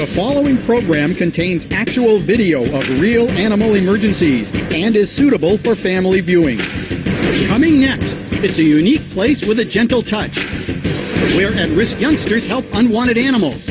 The following program contains actual video of real animal emergencies and is suitable for family viewing. Coming next, it's a unique place with a gentle touch, where at-risk youngsters help unwanted animals.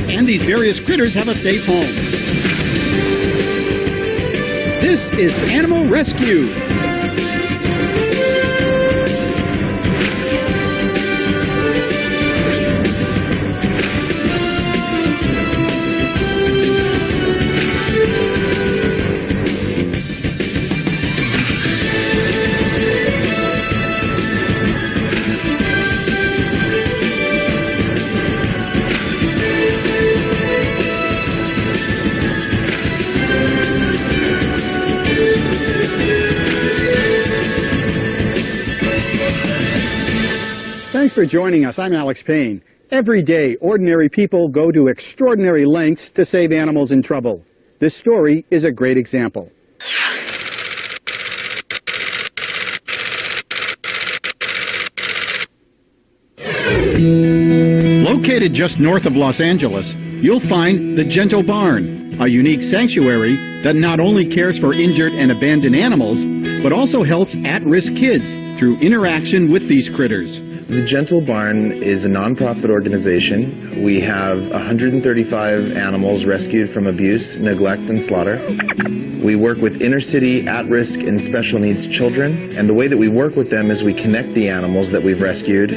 And these various critters have a safe home. This is Animal Rescue. Thanks for joining us. I'm Alex Payne. Every day, ordinary people go to extraordinary lengths to save animals in trouble. This story is a great example. Located just north of Los Angeles, you'll find the Gentle Barn, a unique sanctuary that not only cares for injured and abandoned animals, but also helps at-risk kids through interaction with these critters. The Gentle Barn is a nonprofit organization. We have 135 animals rescued from abuse, neglect, and slaughter. We work with inner-city, at-risk, and special needs children. And the way that we work with them is we connect the animals that we've rescued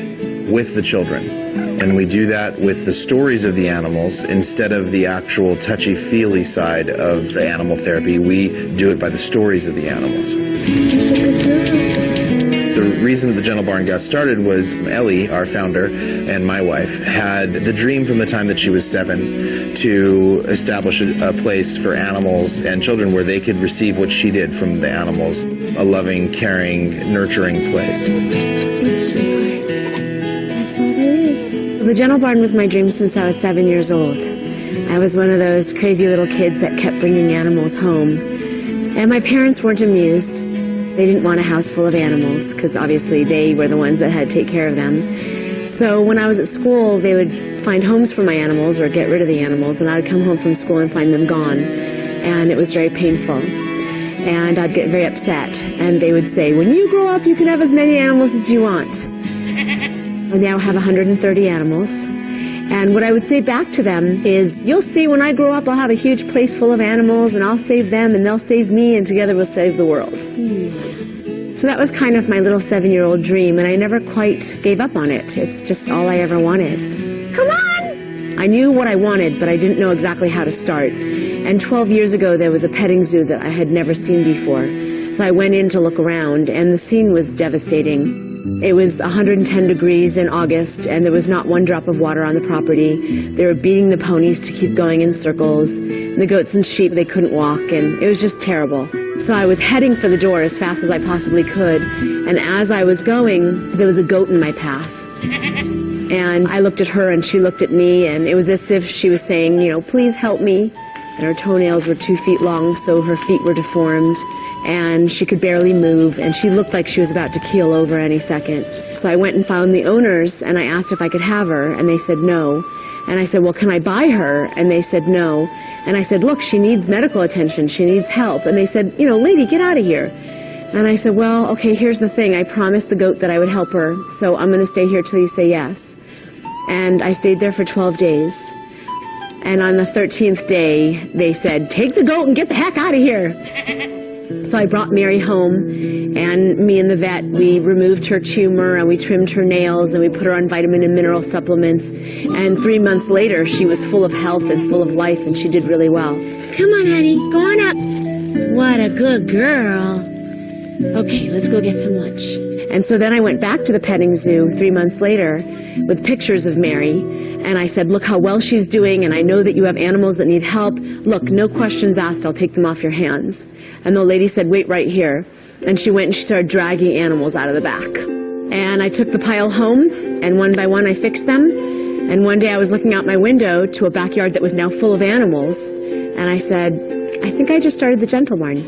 with the children. And we do that with the stories of the animals instead of the actual touchy-feely side of the animal therapy. We do it by the stories of the animals. You're so good girl. The reason that the Gentle Barn got started was Ellie, our founder, and my wife, had the dream from the time that she was 7 to establish a place for animals and children where they could receive what she did from the animals, a loving, caring, nurturing place. Sweet sweetheart. That's all there is. The Gentle Barn was my dream since I was 7 years old. I was one of those crazy little kids that kept bringing animals home. And my parents weren't amused. They didn't want a house full of animals because obviously they were the ones that had to take care of them. So when I was at school, they would find homes for my animals or get rid of the animals, and I would come home from school and find them gone. And it was very painful. And I'd get very upset. And they would say, when you grow up, you can have as many animals as you want. I now have 130 animals. And what I would say back to them is, you'll see when I grow up, I'll have a huge place full of animals, and I'll save them, and they'll save me, and together we'll save the world. So that was kind of my little 7-year-old dream, and I never quite gave up on it. It's just all I ever wanted. Come on! I knew what I wanted, but I didn't know exactly how to start. And 12 years ago, there was a petting zoo that I had never seen before. So I went in to look around, and the scene was devastating. It was 110 degrees in August, and there was not one drop of water on the property. They were beating the ponies to keep going in circles. The goats and sheep, they couldn't walk, and it was just terrible. So I was heading for the door as fast as I possibly could, and as I was going, there was a goat in my path. And I looked at her, and she looked at me, and it was as if she was saying, you know, please help me. And her toenails were 2 feet long, so her feet were deformed, and she could barely move, and she looked like she was about to keel over any second. So I went and found the owners, and I asked if I could have her, and they said no. And I said, well, can I buy her? And they said no. And I said, look, she needs medical attention. She needs help. And they said, you know, lady, get out of here. And I said, well, okay, here's the thing. I promised the goat that I would help her, so I'm going to stay here till you say yes. And I stayed there for 12 days. And on the 13th day, they said, take the goat and get the heck out of here. So I brought Mary home, and me and the vet, we removed her tumor, and we trimmed her nails, and we put her on vitamin and mineral supplements. And 3 months later, she was full of health and full of life, and she did really well. Come on, honey. Go on up. What a good girl. Okay, let's go get some lunch. And so then I went back to the petting zoo 3 months later with pictures of Mary. And I said, look how well she's doing, and I know that you have animals that need help. Look, no questions asked, I'll take them off your hands. And the lady said, wait right here. And she went and she started dragging animals out of the back. And I took the pile home, and one by one I fixed them. And one day I was looking out my window to a backyard that was now full of animals. And I said, I think I just started the Gentle Barn.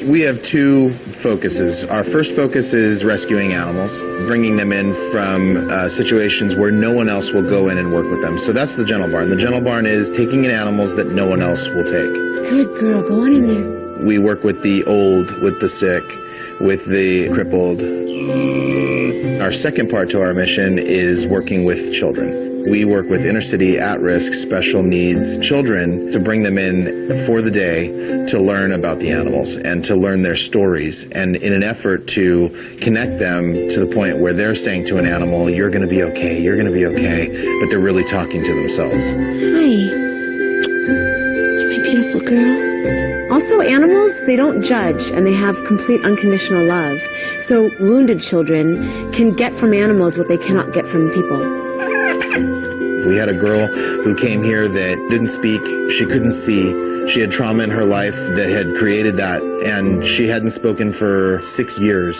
We have two focuses. Our first focus is rescuing animals, bringing them in from situations where no one else will go in and work with them. So that's the Gentle Barn. The Gentle Barn is taking in animals that no one else will take. Good girl. Go on in there. We work with the old, with the sick, with the crippled. Our second part to our mission is working with children. We work with inner-city, at-risk, special needs children to bring them in for the day to learn about the animals and to learn their stories, and in an effort to connect them to the point where they're saying to an animal, you're going to be okay, you're going to be okay, but they're really talking to themselves. Hi. My beautiful girl. Also, animals, they don't judge, and they have complete unconditional love. So wounded children can get from animals what they cannot get from people. We had a girl who came here that didn't speak, she couldn't see, she had trauma in her life that had created that, and she hadn't spoken for 6 years.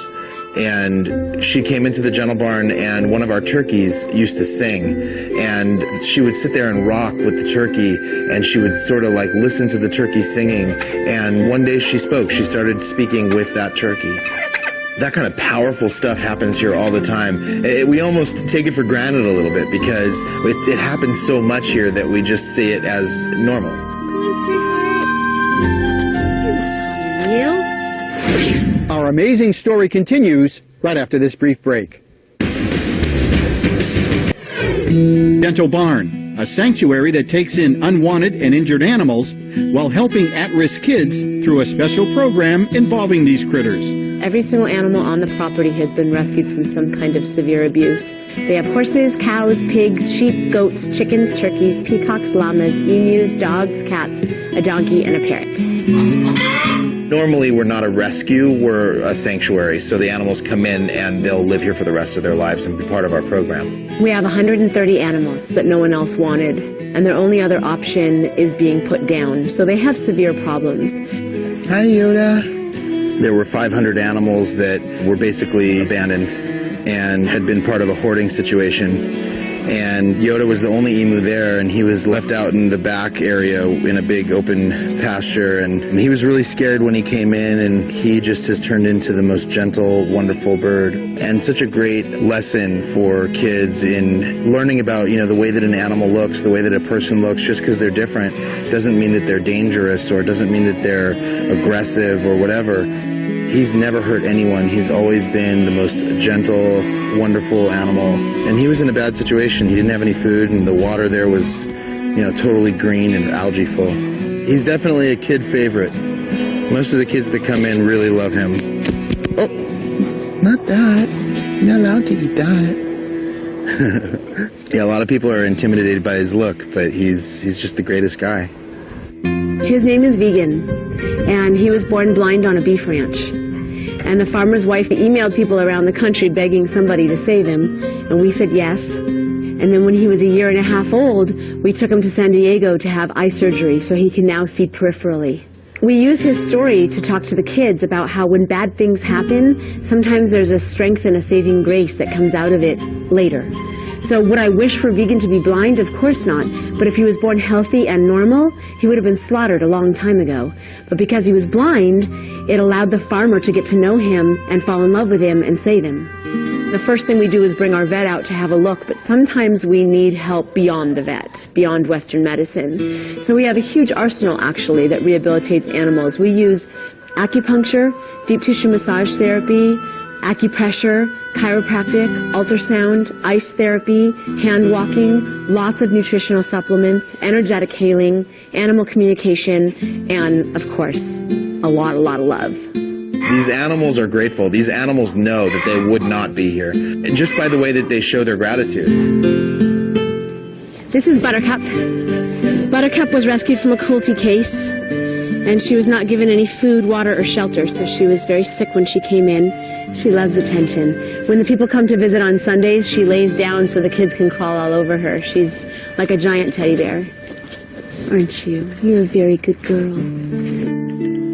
And she came into the Gentle Barn, and one of our turkeys used to sing, and she would sit there and rock with the turkey, and she would sort of like listen to the turkey singing, and one day she spoke. She started speaking with that turkey. That kind of powerful stuff happens here all the time. We almost take it for granted a little bit because it happens so much here that we just see it as normal. Our amazing story continues right after this brief break. Gentle Barn, a sanctuary that takes in unwanted and injured animals while helping at-risk kids through a special program involving these critters. Every single animal on the property has been rescued from some kind of severe abuse. They have horses, cows, pigs, sheep, goats, chickens, turkeys, peacocks, llamas, emus, dogs, cats, a donkey, and a parrot. Normally, we're not a rescue, we're a sanctuary, so the animals come in and they'll live here for the rest of their lives and be part of our program. We have 130 animals that no one else wanted, and their only other option is being put down, so they have severe problems. Hi, Yoda. There were 500 animals that were basically abandoned and had been part of a hoarding situation. And Yoda was the only emu there, and he was left out in the back area in a big open pasture. And he was really scared when he came in, and he just has turned into the most gentle, wonderful bird. And such a great lesson for kids in learning about, the way that an animal looks, the way that a person looks. Just because they're different doesn't mean that they're dangerous, or doesn't mean that they're aggressive or whatever. He's never hurt anyone. He's always been the most gentle, wonderful animal. And he was in a bad situation. He didn't have any food, and the water there was, totally green and algae full. He's definitely a kid favorite. Most of the kids that come in really love him. Oh, not that. You're not allowed to eat that. Yeah, a lot of people are intimidated by his look, but he's just the greatest guy. His name is Vegan, and he was born blind on a beef ranch. And the farmer's wife emailed people around the country begging somebody to save him, and we said yes. And then when he was 1.5 years old, we took him to San Diego to have eye surgery so he can now see peripherally. We use his story to talk to the kids about how when bad things happen, sometimes there's a strength and a saving grace that comes out of it later. So would I wish for Vegan to be blind? Of course not. But if he was born healthy and normal, he would have been slaughtered a long time ago. But because he was blind, it allowed the farmer to get to know him and fall in love with him and save him. The first thing we do is bring our vet out to have a look, but sometimes we need help beyond the vet, beyond Western medicine. So we have a huge arsenal, actually, that rehabilitates animals. We use acupuncture, deep tissue massage therapy, acupressure, chiropractic, ultrasound, ice therapy, hand walking, lots of nutritional supplements, energetic healing, animal communication, and, of course, a lot of love. These animals are grateful. These animals know that they would not be here, and just by the way that they show their gratitude. This is Buttercup. Buttercup was rescued from a cruelty case, and she was not given any food, water, or shelter, so she was very sick when she came in. She loves attention. When the people come to visit on Sundays, she lays down so the kids can crawl all over her. She's like a giant teddy bear. Aren't you? You're a very good girl.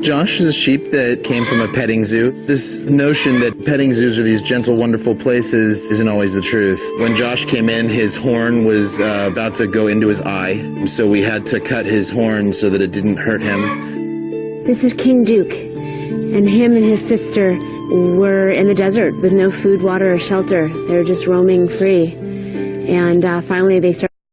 Josh is a sheep that came from a petting zoo. This notion that petting zoos are these gentle, wonderful places isn't always the truth. When Josh came in, his horn was about to go into his eye, so we had to cut his horn so that it didn't hurt him. This is King Duke. And him and his sister were in the desert with no food, water, or shelter. They were just roaming free. And finally they started